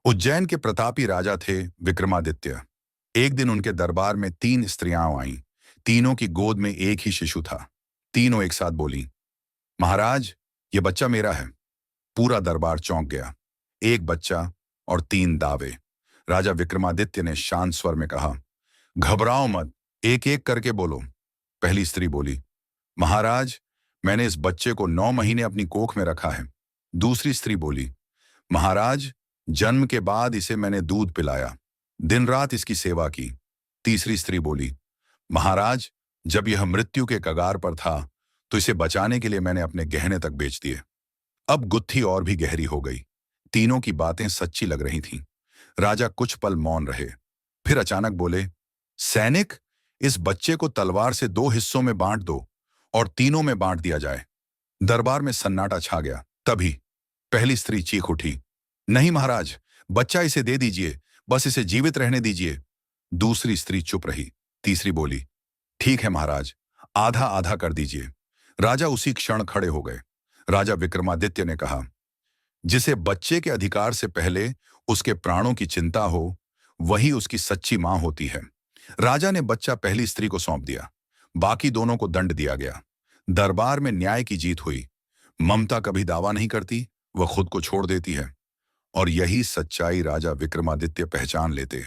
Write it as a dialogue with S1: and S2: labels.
S1: उज्जैन के प्रतापी राजा थे विक्रमादित्य। एक दिन उनके दरबार में 3 स्त्रियां आईं। तीनों की गोद में एक ही शिशु था। तीनों एक साथ बोली, महाराज, ये बच्चा मेरा है। पूरा दरबार चौंक गया। एक बच्चा और 3 दावे। राजा विक्रमादित्य ने शांत स्वर में कहा, घबराओ मत, एक एक करके बोलो। पहली स्त्री बोली, महाराज, मैंने इस बच्चे को 9 महीने अपनी कोख में रखा है। दूसरी स्त्री बोली, महाराज, जन्म के बाद इसे मैंने दूध पिलाया, दिन रात इसकी सेवा की। तीसरी स्त्री बोली, महाराज, जब यह मृत्यु के कगार पर था तो इसे बचाने के लिए मैंने अपने गहने तक बेच दिए। अब गुत्थी और भी गहरी हो गई। तीनों की बातें सच्ची लग रही थीं। राजा कुछ पल मौन रहे, फिर अचानक बोले, सैनिक, इस बच्चे को तलवार से 2 हिस्सों में बांट दो और तीनों में बांट दिया जाए। दरबार में सन्नाटा छा गया। तभी पहली स्त्री चीख उठी, नहीं महाराज, बच्चा इसे दे दीजिए, बस इसे जीवित रहने दीजिए। दूसरी स्त्री चुप रही। तीसरी बोली, ठीक है महाराज, आधा आधा कर दीजिए। राजा उसी क्षण खड़े हो गए। राजा विक्रमादित्य ने कहा, जिसे बच्चे के अधिकार से पहले उसके प्राणों की चिंता हो, वही उसकी सच्ची मां होती है। राजा ने बच्चा पहली स्त्री को सौंप दिया। बाकी दोनों को दंड दिया गया। दरबार में न्याय की जीत हुई। ममता कभी दावा नहीं करती, वह खुद को छोड़ देती है। और यही सच्चाई राजा विक्रमादित्य पहचान लेते।